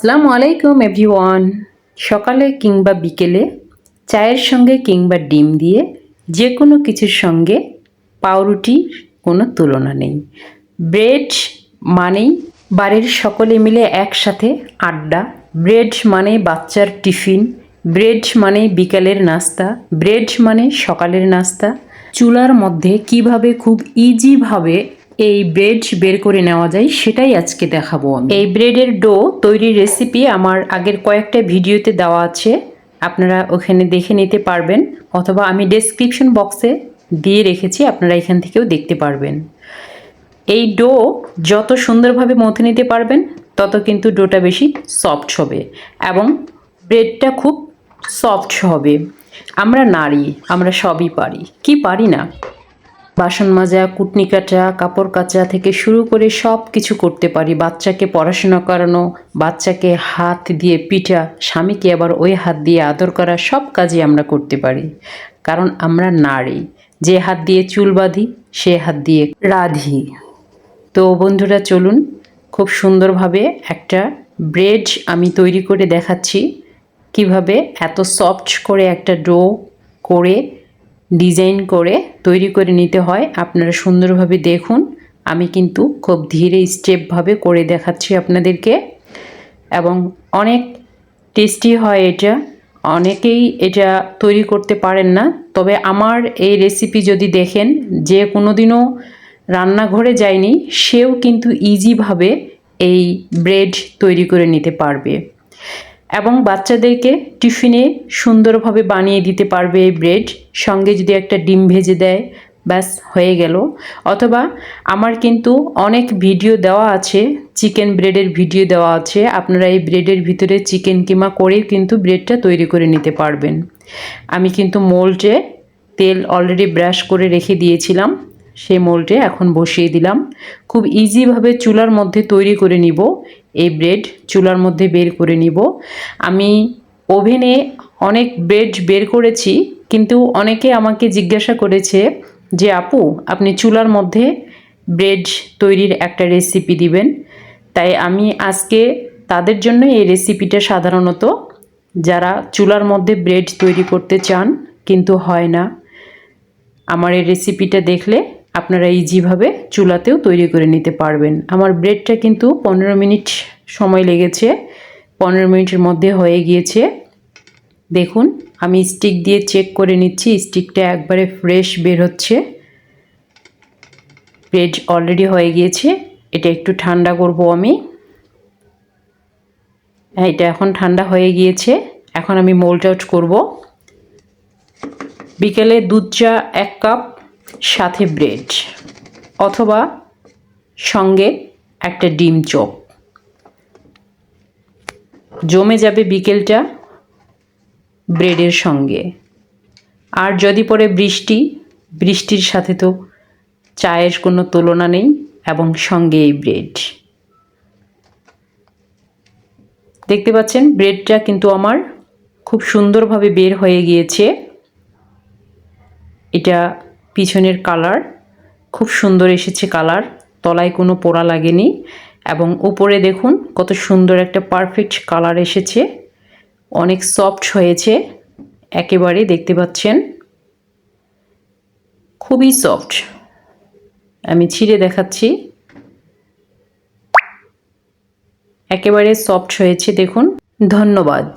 আসসালামু আলাইকুম এভরিওয়ান। সকালে কিংবা বিকেলে চায়ের সঙ্গে কিংবা ডিম দিয়ে যে কোনো কিছুর সঙ্গে পাউরুটির কোনো তুলনা নেই। ব্রেড মানেই বাড়ির সকলে মিলে একসাথে আড্ডা, ব্রেড মানে বাচ্চার টিফিন, ব্রেড মানে বিকালের নাস্তা, ব্রেড মানে সকালের নাস্তা। চুলার মধ্যে কিভাবে খুব ইজিভাবে এই ব্রেড বের করে নেওয়া যায় সেটাই আজকে দেখাবো আমি। এই ব্রেডের ডো তৈরির রেসিপি আমার আগের কয়েকটা ভিডিওতে দেওয়া আছে, আপনারা ওখানে দেখে নিতে পারবেন, অথবা আমি ডেসক্রিপশন বক্সে দিয়ে রেখেছি, আপনারা এখান থেকেও দেখতে পারবেন। এই ডো যত সুন্দরভাবে মথে নিতে পারবেন তত কিন্তু ডোটা বেশি সফট হবে এবং ব্রেডটা খুব সফট হবে। আমরা নারী, আমরা সবই পারি, কি পারি না? বাসন মাজা, কুটনি কাটা, কাপড় কাচা থেকে শুরু করে সব কিছু করতে পারি। বাচ্চাকে পড়াশোনা করানো, বাচ্চাকে হাত দিয়ে পিঠা, স্বামীকে আবার ওই হাত দিয়ে আদর করা, সব কাজই আমরা করতে পারি, কারণ আমরা নারী। যে হাত দিয়ে চুল বাঁধি সে হাত দিয়ে রাঁধি। তো বন্ধুরা চলুন, খুব সুন্দরভাবে একটা ব্রেড আমি তৈরি করে দেখাচ্ছি কিভাবে এত সফট করে একটা ডো করে ডিজাইন করে তৈরি করে নিতে হয়। আপনারা সুন্দরভাবে দেখুন, আমি কিন্তু খুব ধীরে স্টেপভাবে করে দেখাচ্ছি আপনাদেরকে, এবং অনেক টেস্টি হয় এটা। অনেকেই এটা তৈরি করতে পারেন না, তবে আমার এই রেসিপি যদি দেখেন যে কোনো দিনও রান্নাঘরে যায়নি সেও কিন্তু ইজিভাবে এই ব্রেড তৈরি করে নিতে পারবে, এবং বাচ্চাদেরকে টিফিনে সুন্দরভাবে বানিয়ে দিতে পারবে এই ব্রেড। সঙ্গে যদি একটা ডিম ভেজে দেয়, ব্যাস হয়ে গেল। অথবা আমার কিন্তু অনেক ভিডিও দেওয়া আছে, চিকেন ব্রেডের ভিডিও দেওয়া আছে, আপনারা এই ব্রেডের ভিতরে চিকেন কিমা করেও কিন্তু ব্রেডটা তৈরি করে নিতে পারবেন। আমি কিন্তু মোল্ডে তেল অলরেডি ব্রাশ করে রেখে দিয়েছিলাম, সেই মোল্ডে এখন বসিয়ে দিলাম। খুব ইজিভাবে চুলার মধ্যে তৈরি করে নিব এই ব্রেড, চুলার মধ্যে বের করে নিব। আমি ওভেনে অনেক ব্রেড বের করেছি, কিন্তু অনেকে আমাকে জিজ্ঞাসা করেছে যে আপু আপনি চুলার মধ্যে ব্রেড তৈরির একটা রেসিপি দিবেন। তাই আমি আজকে তাদের জন্য এই রেসিপিটা, সাধারণত যারা চুলার মধ্যে ব্রেড তৈরি করতে চান কিন্তু হয় না, আমার এই রেসিপিটা দেখলে আপনারা ইজিভাবে চুলাতেও তৈরি করে নিতে পারবেন। আমার ব্রেডটা কিন্তু 15 মিনিট সময় লেগেছে, 15 মিনিটের মধ্যে হয়ে গিয়েছে। দেখুন, আমি স্টিক দিয়ে চেক করে নিচ্ছি, স্টিকটা একবারে ফ্রেশ বের হচ্ছে। ব্রেড অলরেডি হয়ে গিয়েছে। এটা একটু ঠান্ডা করব আমি। হ্যাঁ, এটা এখন ঠান্ডা হয়ে গিয়েছে। এখন আমি মোল্ড আউট করব। বিকেলে দুধ চা 1 কাপ, সাথে ব্রেড, অথবা সঙ্গে একটা ডিম চপ, জমে যাবে বিকেলটা ব্রেডের সঙ্গে। আর যদি পড়ে বৃষ্টি, বৃষ্টির সাথে তো চায়ের কোনো তুলনা নেই, এবং সঙ্গে এই ব্রেড। দেখতে পাচ্ছেন ব্রেডটা কিন্তু আমার খুব সুন্দরভাবে বের হয়ে গিয়েছে। এটা পিছনের কালার খুব সুন্দর এসেছে, কালার তলায় কোনো পোড়া লাগেনি, এবং উপরে দেখুন কত সুন্দর একটা পারফেক্ট কালার এসেছে। অনেক সফট হয়েছে একেবারে, দেখতে পাচ্ছেন খুবই সফট। আমি ছিঁড়ে দেখাচ্ছি, একেবারে সফট হয়েছে দেখুন। ধন্যবাদ।